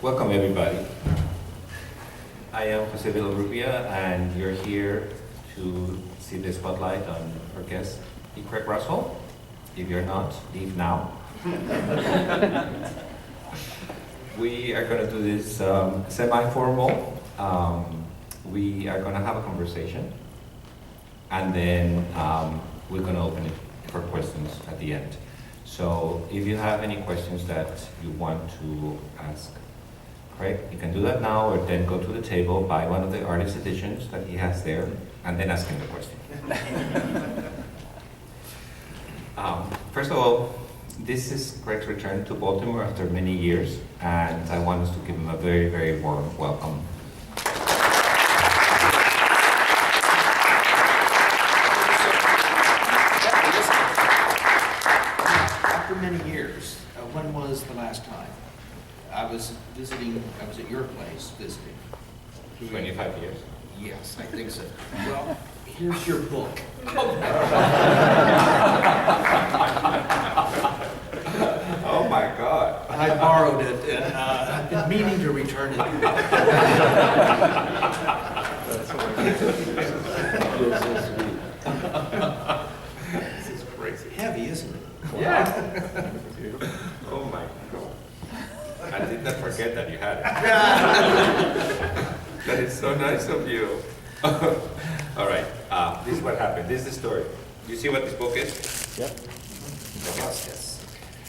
Welcome everybody. I am Jose Villarrubia and you're here to see the spotlight on our guest, Elric Russell. If you're not, leave now. We are going to do this semi-formal. We are going to have a conversation and then we're going to open it for questions at the end. So if you have any questions that you want to ask Craig, you can do that now or then go to the table, buy one of the artist editions that he has there, and then ask him the question. First of all, this is Craig's return to Baltimore after many years, and I want us to give him a very, very warm welcome. After many years, when was the last time? I was at your place visiting. 25 years. Yes, I think so. Well, here's your book. Oh my God. I borrowed it, and I've been meaning to return it. This is crazy. Heavy, isn't it? Yeah. Oh my God. I did not forget that you had it. That is so nice of you. All right, this is what happened. This is the story. You see what this book is? Yep. Velasquez.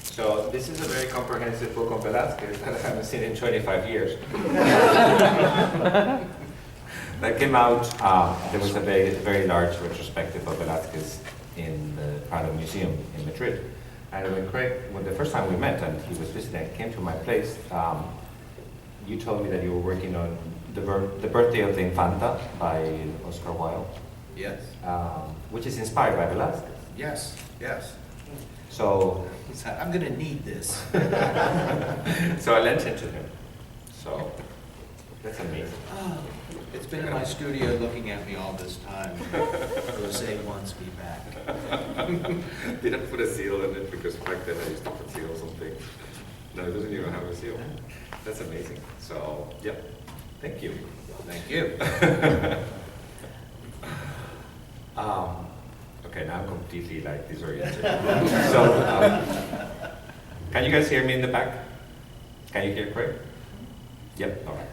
So this is a very comprehensive book on Velasquez that I haven't seen in 25 years. That came out, there was a very large retrospective of Velasquez in the Prado Museum in Madrid. And when the first time we met and he was visiting, came to my place, you told me that you were working on the Birthday of the Infanta by Oscar Wilde. Yes. Which is inspired by Velasquez. Yes, yes. So He said, I'm going to need this. so I lent it to him. So that's amazing. Oh, it's been in my studio looking at me all this time. Jose wants me back. Didn't put a seal on it because back then I used to put seals on things. No, it doesn't even have a seal. That's amazing. So, yeah, thank you. Thank you. Okay, now I'm completely like disoriented. So, can you guys hear me in the back? Can you hear Craig? Yep, all right.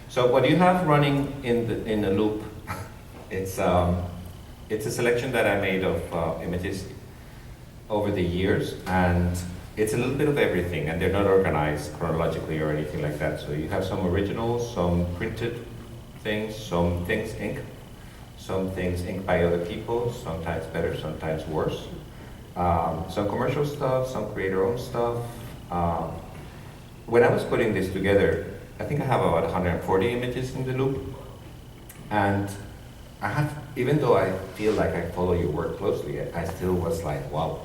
So what you have running in the loop, it's a selection that I made of images over the years, and it's a little bit of everything, and they're not organized chronologically or anything like that. So you have some originals, some printed things, some things inked by other people, sometimes better, sometimes worse. Some commercial stuff, some creator-owned stuff. When I was putting this together, I think I have about 140 images in the loop, and even though I feel like I follow your work closely, I still was like, wow,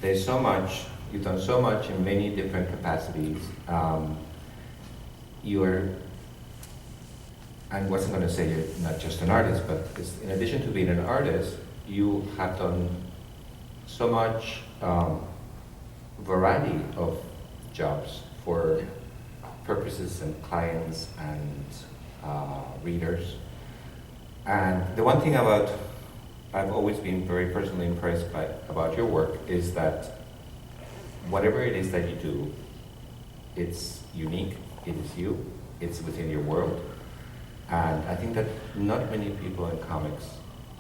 there's so much, you've done so much in many different capacities. I wasn't going to say you're not just an artist, but in addition to being an artist, you have done so much variety of jobs for purposes and clients and readers. And the one thing I've always been very personally impressed about your work is that whatever it is that you do, it's unique, it is you, it's within your world. And I think that not many people in comics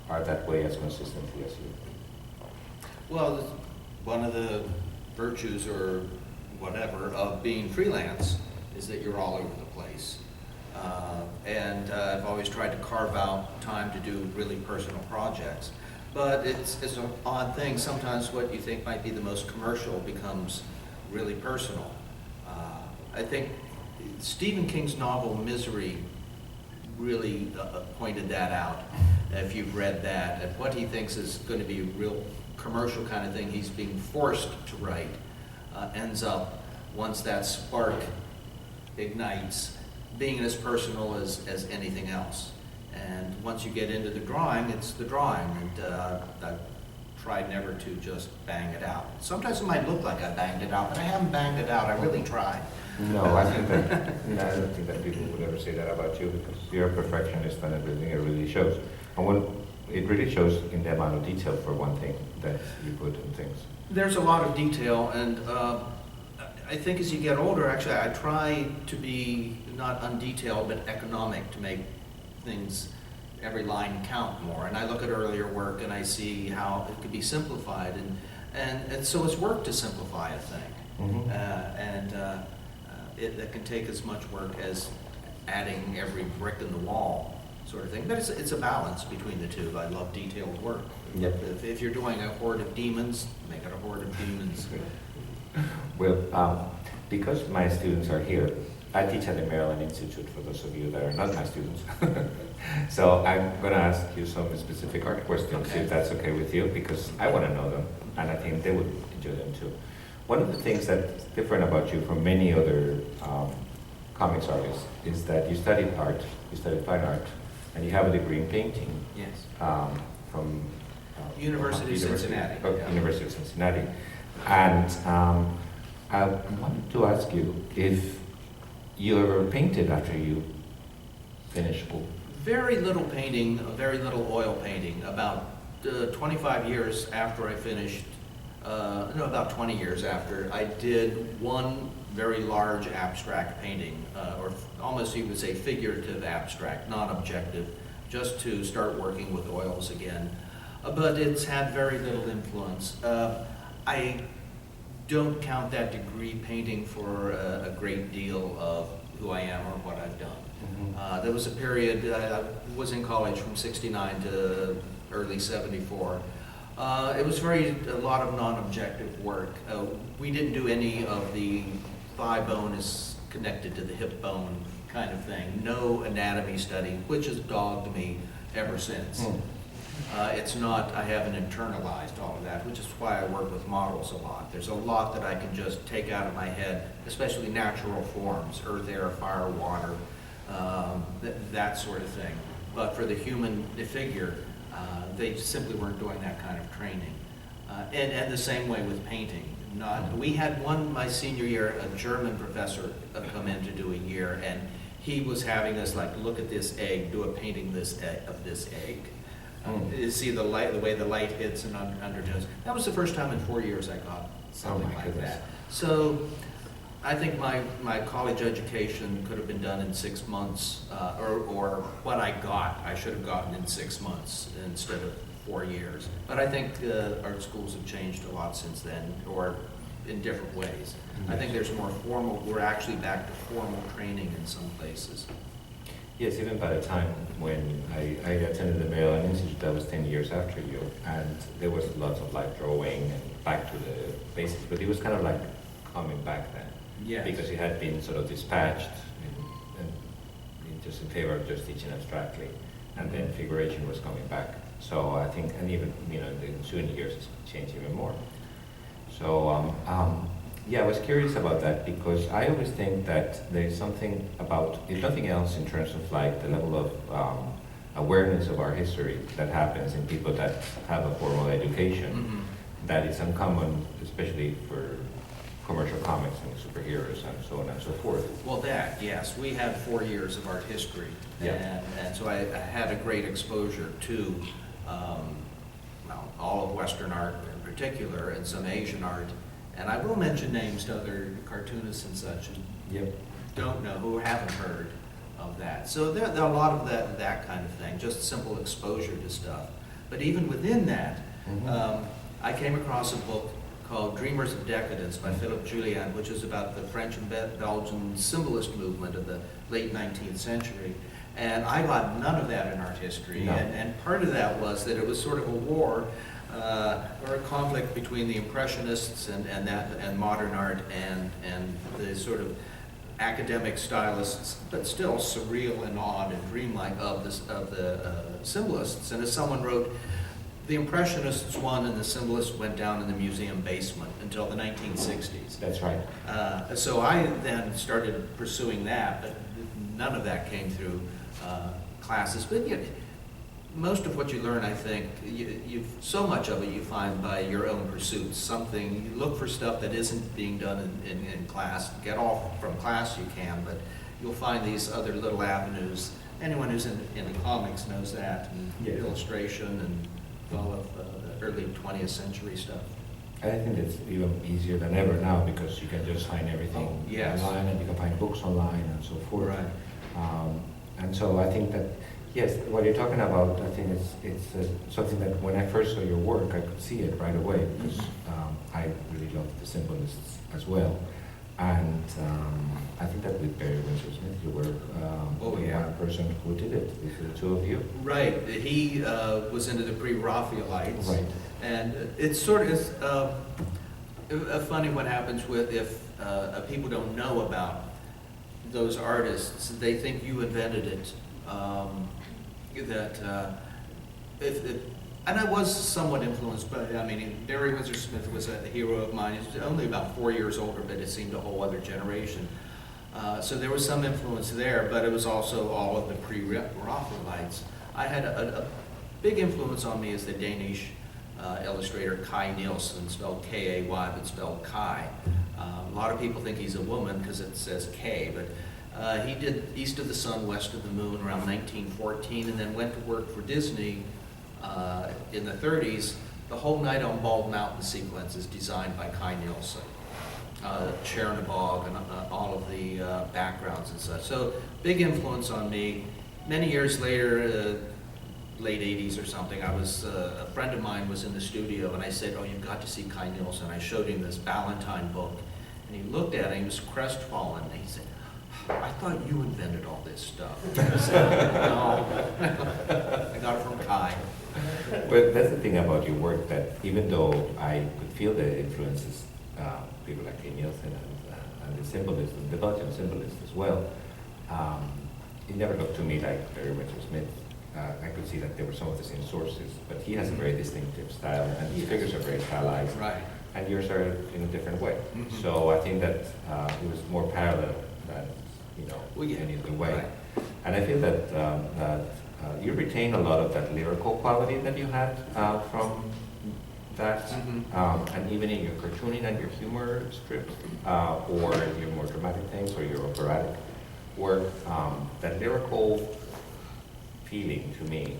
are that way as consistently as you. Well, one of the virtues or whatever of being freelance is that you're all over the place. And I've always tried to carve out time to do really personal projects. But it's an odd thing. Sometimes what you think might be the most commercial becomes really personal. I think Stephen King's novel Misery really pointed that out, if you've read that, and what he thinks is going to be a real commercial kind of thing he's being forced to write ends up, once that spark ignites, being as personal as anything else. And once you get into the drawing, it's the drawing, and I've tried never to just bang it out. Sometimes it might look like I banged it out, but I haven't banged it out. I really tried. No, I think that, no, I don't think that people would ever say that about you, because you're a perfectionist and everything, it really shows. And when, it really shows in the amount of detail, for one thing, that you put in things. There's a lot of detail, and I think as you get older, actually, I try to be not undetailed, but economic, to make things, every line count more. And I look at earlier work and I see how it could be simplified, and so it's work to simplify a thing. Mm-hmm. It can take as much work as adding every brick in the wall, sort of thing. But it's a balance between the two. I love detailed work. Yep. If you're doing a horde of demons, make it a horde of demons. Well, because my students are here, I teach at the Maryland Institute, for those of you that are not my students. So I'm going to ask you some specific art questions, Okay. if that's okay with you, because I want to know them, and I think they would enjoy them too. One of the things that's different about you from many other comics artists is that you studied art, you studied fine art, and you have a degree in painting. Yes. From University of Cincinnati. Yeah. University of Cincinnati. And I wanted to ask you if you ever painted after you finished school. Very little painting, very little oil painting. About 25 years after I finished, no, about 20 years after, I did one very large abstract painting, or almost you would say figurative abstract, not objective, just to start working with oils again. But it's had very little influence. I don't count that degree painting for a great deal of who I am or what I've done. Mm-hmm. There was a period, I was in college from '69 to early '74. It was a lot of non-objective work. We didn't do any of the thigh bone is connected to the hip bone kind of thing. No anatomy study, which has dogged me ever since. It's not, I haven't internalized all of that, which is why I work with models a lot. There's a lot that I can just take out of my head, especially natural forms, earth, air, fire, water, that sort of thing. But for the human figure, they simply weren't doing that kind of training. And the same way with painting. We had my senior year, a German professor come in to do a year, and he was having us like, look at this egg, do a painting of this egg. You see the light, the way the light hits and undertones. That was the first time in 4 years I got something like that. So I think my college education could have been done in 6 months, or what I got, I should have gotten in 6 months instead of 4 years. But I think art schools have changed a lot since then, or in different ways. I think there's more formal, we're actually back to formal training in some places. Yes, even by the time when I attended the Maryland Institute, that was 10 years after you, and there was lots of like drawing and back to the basics, but it was kind of like coming back then. Yes. Because it had been sort of dispatched and just in favor of just teaching abstractly, and then figuration was coming back. So I think, and even, in the ensuing years, it's changed even more. So, yeah, I was curious about that because I always think that there's something about, if nothing else, in terms of like the level of awareness of our history that happens in people that have a formal education, that is uncommon, especially for commercial comics and superheroes and so on and so forth. Well, yes, we had 4 years of art history, Yeah. and so I had a great exposure to all of Western art in particular, and some Asian art. And I will mention names to other cartoonists and such who don't know, who haven't heard of that. So there are a lot of that kind of thing, just simple exposure to stuff. But even within that, I came across a book called Dreamers of Decadence by Philip Julian, which is about the French and Belgian symbolist movement of the late 19th century. And I got none of that in art history. No. And part of that was that it was sort of a war or a conflict between the Impressionists and modern art and the sort of academic stylists, but still surreal and odd and dreamlike of the symbolists. And as someone wrote, the Impressionists won and the symbolists went down in the museum basement until the 1960s. That's right. So I then started pursuing that, but none of that came through classes. But most of what you learn, I think, so much of it you find by your own pursuits. Something, you look for stuff that isn't being done in class. Get off from class you can, but you'll find these other little avenues. Anyone who's in the comics knows that, and Yes. illustration and all of the early 20th century stuff. I think it's even easier than ever now because you can just find everything Yes. online, and you can find books online and so forth. Right. And so I think that, yes, what you're talking about, I think it's something that when I first saw your work, I could see it right away because I really love the symbolists as well. And I think that with Barry Windsor-Smith, you were one person who did it, with the two of you. Right. He was into the pre-Raphaelites. Right. And it's sort of funny what happens with if people don't know about those artists. They think you invented it. And I was somewhat influenced by, I mean, Barry Windsor-Smith was a hero of mine. He was only about 4 years older, but it seemed a whole other generation. So there was some influence there, but it was also all of the pre-Raphaelites. I had a big influence on me is the Danish illustrator Kai Nielsen, spelled K-A-Y, but spelled Kai. A lot of people think he's a woman because it says K, but he did East of the Sun, West of the Moon around 1914, and then went to work for Disney in the 30s. The whole Night on Bald Mountain sequence is designed by Kai Nielsen. Chernobog and all of the backgrounds and such. So big influence on me. Many years later, late 80s or something, I was a friend of mine was in the studio and I said, "Oh, you've got to see Kai Nielsen." I showed him this Ballantine book and he looked at it and he was crestfallen and he said, "I thought you invented all this stuff." I said, "No, I got it from Kai." Well, that's the thing about your work, that even though I could feel the influences, people like Kay Nielsen and the symbolists, the Belgian symbolists as well, it never looked to me like Barry Windsor-Smith. I could see that there were some of the same sources, but he has a very distinctive style, and his figures are very stylized, Right. and yours are in a different way. Mhm. So I think that it was more parallel than, any other way. Right. And I feel that you retain a lot of that lyrical quality that you had from that, Mhm. and even in your cartooning and your humor strips, or your more dramatic things, or your operatic work, that lyrical feeling to me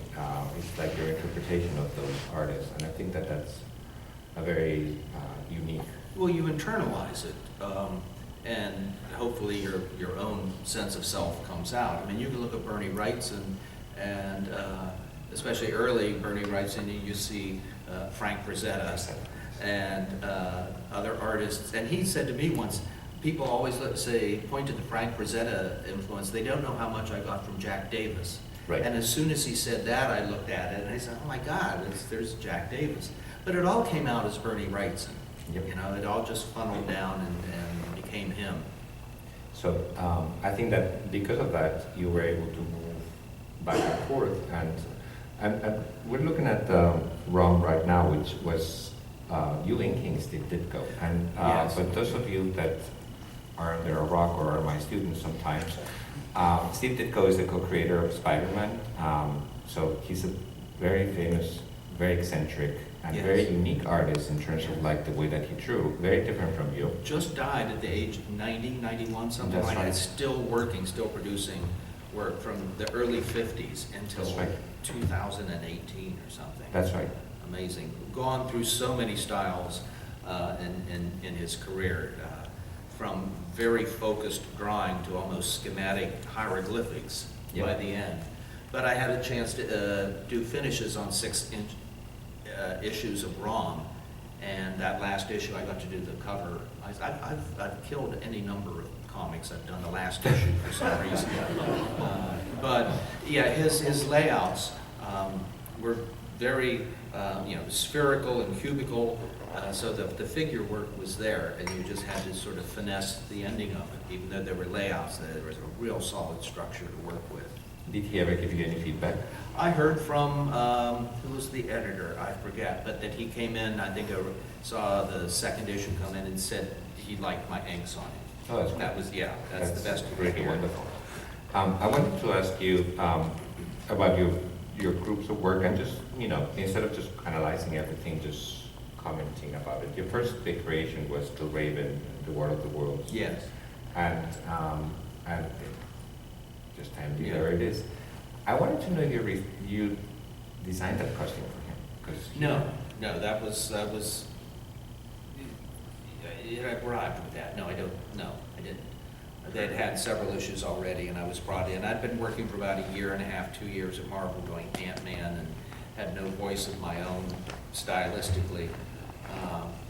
is like your interpretation of those artists, and I think that that's a very unique. Well, you internalize it, and hopefully your own sense of self comes out. I mean, you can look at Bernie Wrightson, and especially early Bernie Wrightson, you see Frank Frazetta and other artists. And he said to me once, people always point to the Frank Frazetta influence. They don't know how much I got from Jack Davis. Right. And as soon as he said that, I looked at it and I said, "Oh my God, there's Jack Davis." But it all came out as Bernie Wrightson. Yep. It all just funneled down and became him. So I think that because of that, you were able to move back and forth, and we're looking at ROM right now, which was you inking Steve Ditko, and Yes. but those of you that are under a rock or are my students sometimes, Steve Ditko is the co-creator of Spider-Man, so he's a very famous, very eccentric, and Yes. very unique artist in terms of like the way that he drew, very different from you. Just died at the age of 90, 91, something That's like right. that. Still working, still producing work from the early 50s until That's right. 2018 or something. That's right. Amazing. Gone through so many styles in his career, from very focused drawing to almost schematic hieroglyphics Yep. by the end. But I had a chance to do finishes on 6-inch issues of ROM, and that last issue I got to do the cover. I've killed any number of comics I've done the last issue for some reason. But yeah, his layouts were very spherical and cubical, so the figure work was there, and you just had to sort of finesse the ending of it. Even though there were layouts, there was a real solid structure to work with. Did he ever give you any feedback? I heard from, who was the editor, I forget, but that he came in, I think I saw the second issue come in and said he liked my inks on it. Oh, that's That was, that's the best we could really hear. wonderful. I wanted to ask you about your your groups of work and just, instead of just analyzing everything, just commenting about it. Your first big creation was Killraven, The War of the Worlds. Yes. And just handy, there it is. I wanted to know if you designed that costume for him. No, that was, I bribed with that. No, I didn't. They'd had several issues already, and I was brought in. I'd been working for about a year and a half, 2 years at Marvel doing Ant-Man, and had no voice of my own stylistically.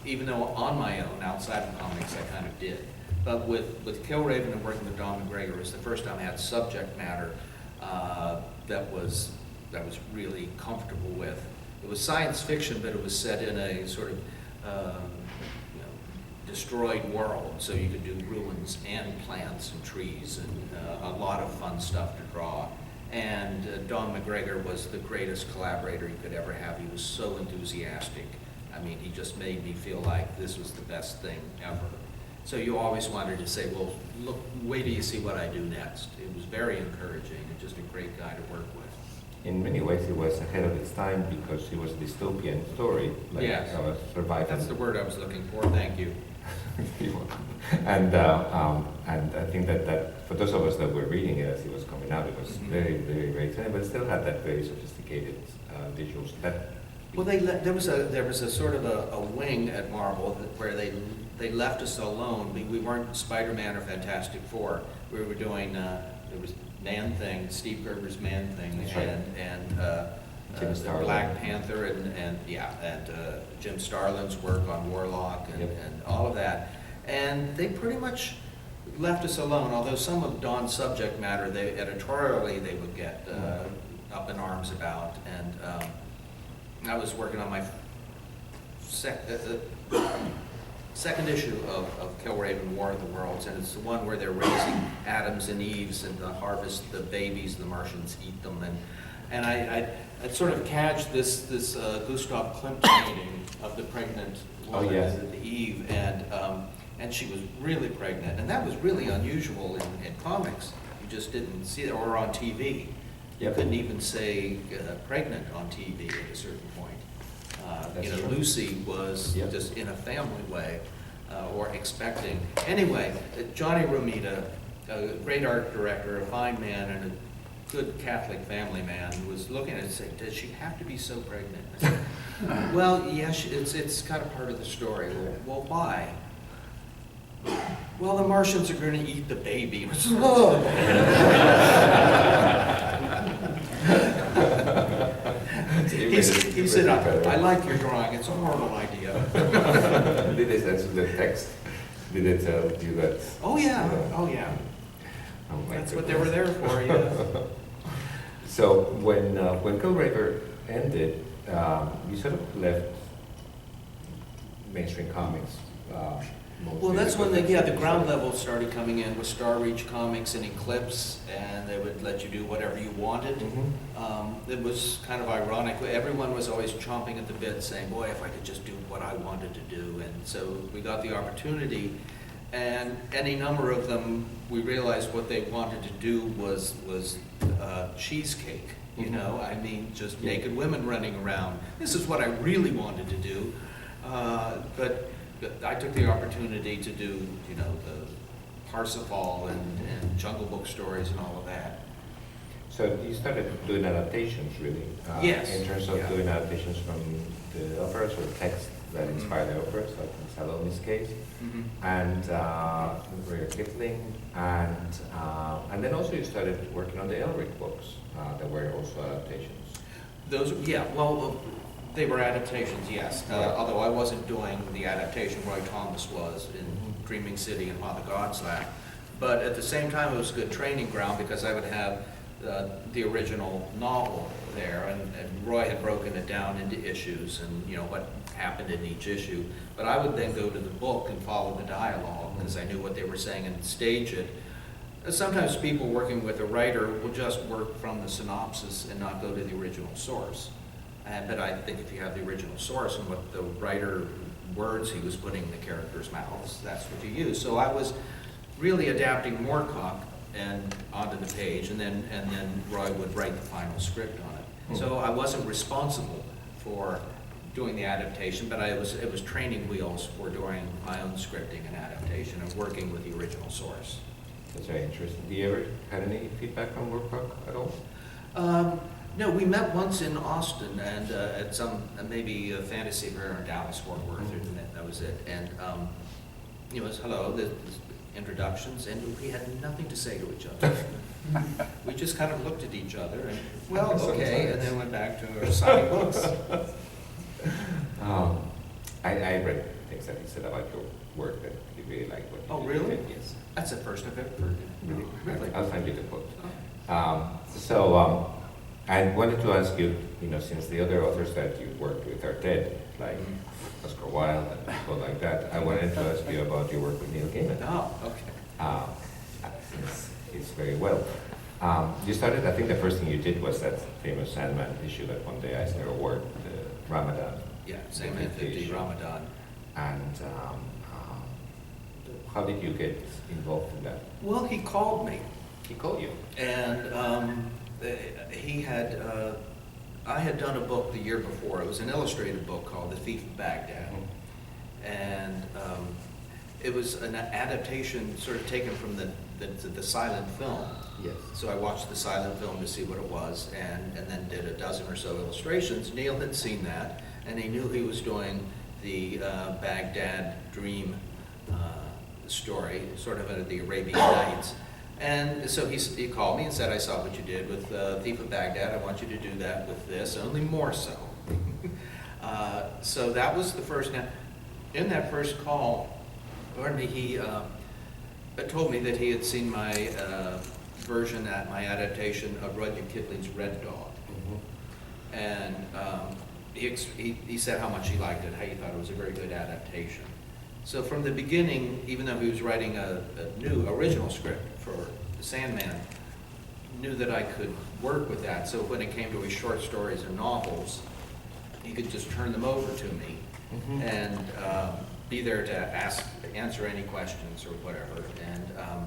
Even though on my own, outside of comics, I kind of did. But with Killraven and working with Don McGregor, it was the first time I had subject matter that was really comfortable with. It was science fiction, but it was set in a sort of destroyed world, so you could do ruins and plants and trees and a lot of fun stuff to draw. And Don McGregor was the greatest collaborator you could ever have. He was so enthusiastic. I mean, he just made me feel like this was the best thing ever. So you always wanted to say, well, look, wait till you see what I do next. It was very encouraging and just a great guy to work with. In many ways, it was ahead of its time because it was a dystopian story. Like, yes. Survival. That's the word I was looking for. Thank you. You're welcome. And I think that for those of us that were reading it as it was coming out, it was very, very, very exciting, but it still had that very sophisticated visuals. Well, there was a sort of a wing at Marvel where they left us alone. We weren't Spider-Man or Fantastic Four. We were doing there was Man Thing, Steve Gerber's Man Thing, and Black Panther, and Jim Starlin's work on Warlock and all of that. And they pretty much left us alone, although some of Don's subject matter, editorially, they would get up in arms about. And I was working on my second issue of Killraven, War of the Worlds, and it's the one where they're raising Adams and Eves and to harvest the babies, the Martians eat them. And I sort of catched this Gustav Klimt painting of the pregnant woman, the Eve, and she was really pregnant, and that was really unusual in comics. You just didn't see it, or on TV. You couldn't even say pregnant on TV at a certain point. Lucy was just in a family way, or expecting. Anyway, Johnny Romita, a great art director, a fine man, and a good Catholic family man, was looking at it and saying, does she have to be so pregnant? I said, well, yes, it's kind of part of the story. Well, why? Well, the Martians are going to eat the baby. He said, I like your drawing. It's a horrible idea. Did they answer the text? Did they tell you that? Oh, yeah. Oh, yeah. That's what they were there for, yes. So when Killraven ended, you sort of left mainstream comics. Well, that's when the ground level started coming in with Star Reach Comics and Eclipse, and they would let you do whatever you wanted. It was kind of ironic. Everyone was always chomping at the bit saying, boy, if I could just do what I wanted to do. And so we got the opportunity, and any number of them, we realized what they wanted to do was cheesecake. I mean, just naked women running around. This is what I really wanted to do. But I took the opportunity to do, the Parsifal and Jungle Book stories and all of that. So you started doing adaptations, really? Yes. In terms of doing adaptations from the operas or text that inspired the operas, like in Salome's case, and Rudyard Kipling, and then also you started working on the Elric books that were also adaptations. Those, they were adaptations, yes. Although I wasn't doing the adaptation, Roy Thomas was in Dreaming City and While the Gods Laugh. But at the same time, it was a good training ground because I would have the original novel there, and Roy had broken it down into issues and what happened in each issue. But I would then go to the book and follow the dialogue because I knew what they were saying and stage it. Sometimes people working with a writer will just work from the synopsis and not go to the original source. But I think if you have the original source and what the writer words he was putting in the characters' mouths, that's what you use. So I was really adapting Moorcock and onto the page, and then Roy would write the final script on it. So I wasn't responsible for doing the adaptation, but it was training wheels for doing my own scripting and adaptation and working with the original source. That's very interesting. Do you ever had any feedback from Workbook at all? No, we met once in Austin and at some, maybe a fantasy fair in Dallas, Fort Worth, and that was it. And it was hello, the introductions, and we had nothing to say to each other. We just kind of looked at each other and, well, okay, and then went back to our signing books. I read things that he said about your work that he really liked. What Oh, you really? did. Yes. That's the first I've ever heard it. Really? Really? I'll find you the quote. Oh. I wanted to ask you, since the other authors that you worked with are dead, like Oscar Wilde and people like that, I wanted to ask you about your work with Neil Gaiman. Oh, okay. It's very well. You started, I think the first thing you did was that famous Sandman issue that won the Eisner Award, the Ramadan. Yeah, Sandman 50, Ramadan. And how did you get involved in that? Well, he called me. He called you. And I had done a book the year before. It was an illustrated book called The Thief of Baghdad. And it was an adaptation sort of taken from the silent film. Yes. So I watched the silent film to see what it was and then did a dozen or so illustrations. Neil had seen that and he knew he was doing the Baghdad dream story, sort of the Arabian Nights. And so he called me and said, I saw what you did with Thief of Baghdad. I want you to do that with this, only more so. So that was the first. Now, in that first call, he told me that he had seen my version, my adaptation of Rudyard Kipling's Red Dog. And he said how much he liked it, how he thought it was a very good adaptation. So from the beginning, even though he was writing a new original script for the Sandman, knew that I could work with that. So when it came to his short stories and novels, he could just turn them over to me and be there to answer any questions or whatever. And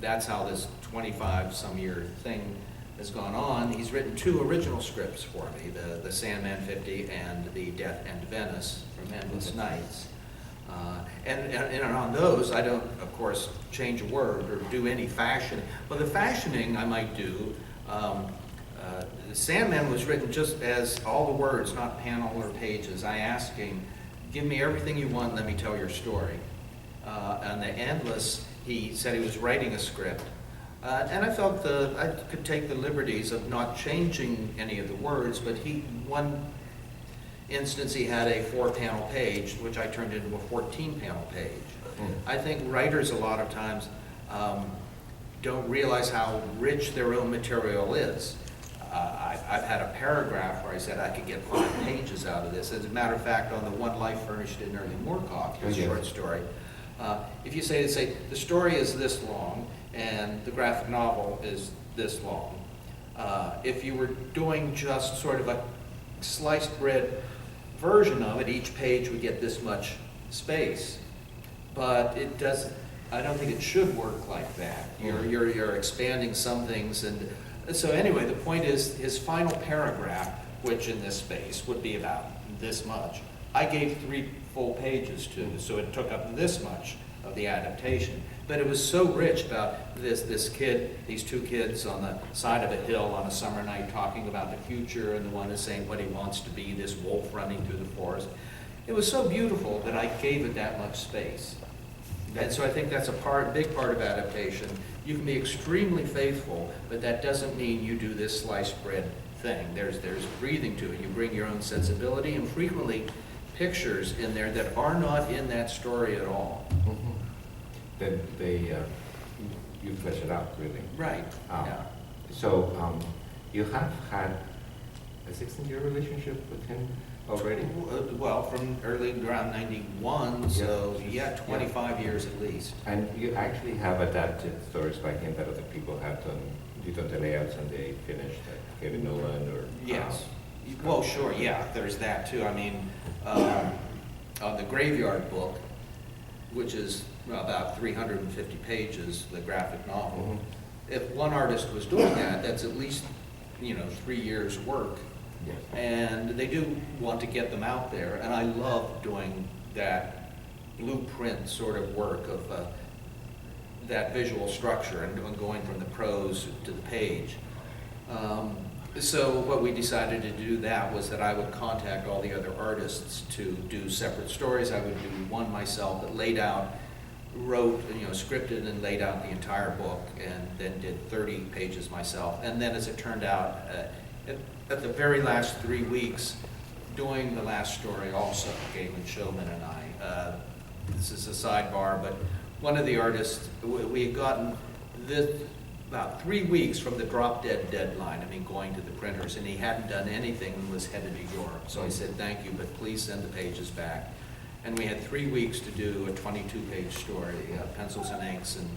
that's how this 25-some-year thing has gone on. He's written 2 original scripts for me, the Sandman 50 and the Death and Venice from Endless Nights. And on those, I don't, of course, change a word or do any fashioning. Well, the fashioning I might do, Sandman was written just as all the words, not panel or pages. I asked him, give me everything you want, let me tell your story. On the Endless, he said he was writing a script. And I felt I could take the liberties of not changing any of the words, but one instance, he had a 4-panel page, which I turned into a 14-panel page. I think writers a lot of times don't realize how rich their own material is. I've had a paragraph where I said I could get 5 pages out of this. As a matter of fact, on the One Life Furnished in Early Moorcock, his short story, if you say the story is this long and the graphic novel is this long, if you were doing just sort of a sliced bread version of it, each page would get this much space. But it doesn't, I don't think it should work like that. You're expanding some things. And so anyway, the point is his final paragraph, which in this space would be about this much, I gave 3 full pages to, so it took up this much of the adaptation. But it was so rich about this kid, these 2 kids on the side of a hill on a summer night talking about the future, and the one is saying what he wants to be, this wolf running through the forest. It was so beautiful that I gave it that much space. And so I think that's a big part of adaptation. You can be extremely faithful, but that doesn't mean you do this sliced bread thing. There's breathing to it. You bring your own sensibility, and frequently pictures in there that are not in that story at all. Then you flesh it out, really. Right. Yeah. So you have had a 16-year relationship with him already? Well, from early around 91, so yeah, 25 years at least. And you actually have adapted stories by him that other people have done. You done the layouts and they finished, like Kevin Nolan or... Yes. Well, sure, yeah, there's that too. I mean, on the Graveyard book, which is about 350 pages, the graphic novel, if one artist was doing that, that's at least 3 years' work. Yes. And they do want to get them out there, and I love doing that blueprint sort of work of that visual structure and going from the prose to the page. So what we decided to do that was that I would contact all the other artists to do separate stories. I would do one myself that wrote, scripted and laid out the entire book, and then did 30 pages myself. And then, as it turned out, at the very last 3 weeks, doing the last story also, Galen Showman and I. This is a sidebar, but one of the artists, we had gotten this about 3 weeks from the drop-dead deadline, going to the printers, and he hadn't done anything and was headed to Europe. So I said, thank you, but please send the pages back. And we had 3 weeks to do a 22-page story, pencils and inks. And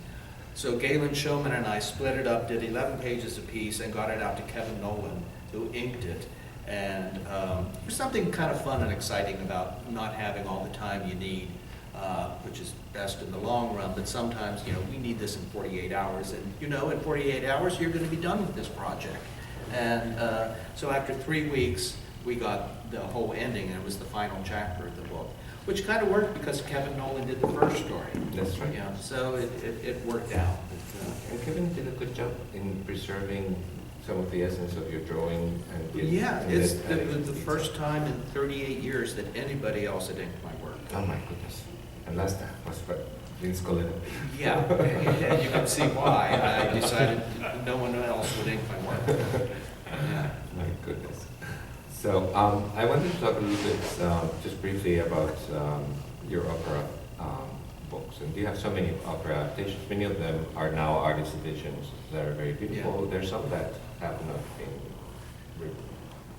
so Galen Showman and I split it up, did 11 pages apiece, and got it out to Kevin Nolan, who inked it. And there's something kind of fun and exciting about not having all the time you need, which is best in the long run, but sometimes, we need this in 48 hours, and in 48 hours, you're going to be done with this project. And so after 3 weeks, we got the whole ending, and it was the final chapter of the book, which kind of worked because Kevin Nolan did the first story. That's right. So it worked out. And Kevin did a good job in preserving some of the essence of your drawing. And It's the first time in 38 years that anybody else had inked my work. Oh my goodness. And last time was Vince Coletta. Yeah, and you can see why. I decided no one else would ink my work. Yeah. My goodness. So I wanted to talk a little bit, just briefly, about your opera books. And you have so many opera adaptations. Many of them are now artist editions that are very beautiful. Yeah. There's some that have not been,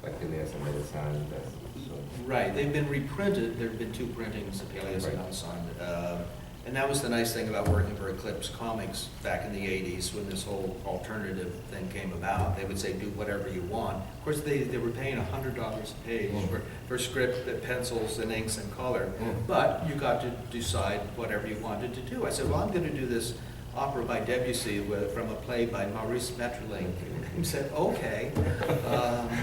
like Elias and Melisande. Right, they've been reprinted. There have been 2 printings of Elias and Melisande. And that was the nice thing about working for Eclipse Comics back in the 80s when this whole alternative thing came about. They would say, do whatever you want. Of course, they were paying $100 a page for script, pencils, and inks and color. But you got to decide whatever you wanted to do. I said, well, I'm going to do this opera by Debussy from a play by Maurice Maeterlinck. He said, okay.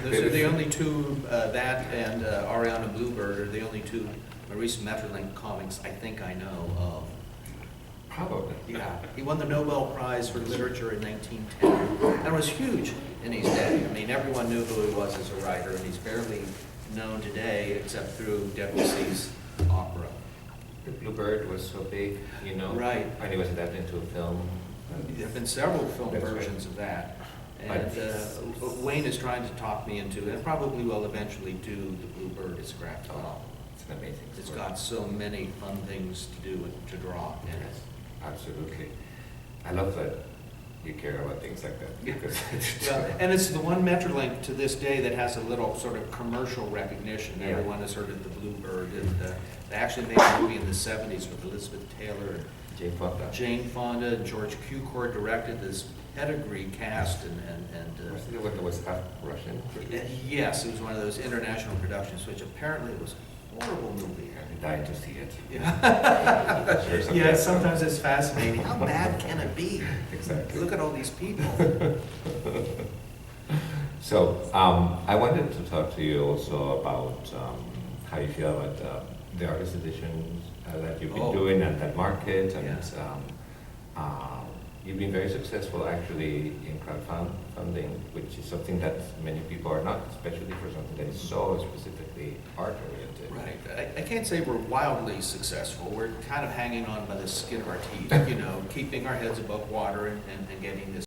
Those are the only 2, that and Ariana Bluebird are the only 2 Maurice Maeterlinck comics I think I know of. Probably. Yeah. He won the Nobel Prize for Literature in 1910 and was huge in his day. Everyone knew who he was as a writer, and he's barely known today except through Debussy's opera. The Bluebird was so big, Right. And it was adapted into a film. There have been several film That's versions of that. And Wayne is trying to talk me into, and probably will eventually do the Bluebird as a graphic novel. It's an amazing It's story. got so many fun things to do and to draw in it. Yes, absolutely. I love that you care about things like that. Because Well, and it's the one Metrolink to this day that has a little sort of commercial recognition. Yeah. Everyone has heard of the Bluebird, and they actually made a movie in the 70s with Elizabeth Taylor and Jane Fonda. Jane Fonda, and George Cukor directed this pedigree cast, and Was it the one that was half Russian? yes, it was one of those international productions, which apparently was a horrible movie. I'm dying to see it. Yeah, Sure, yeah. Sometimes it's fascinating. How bad can it be? Exactly. Look at all these people. So I wanted to talk to you also about how you feel about the artist editions that you've been doing and that market, and you've been very successful actually in crowdfunding, which is something that many people are not, especially for something that is so specifically art-oriented. Right. I can't say we're wildly successful. We're kind of hanging on by the skin of our teeth, keeping our heads above water and getting this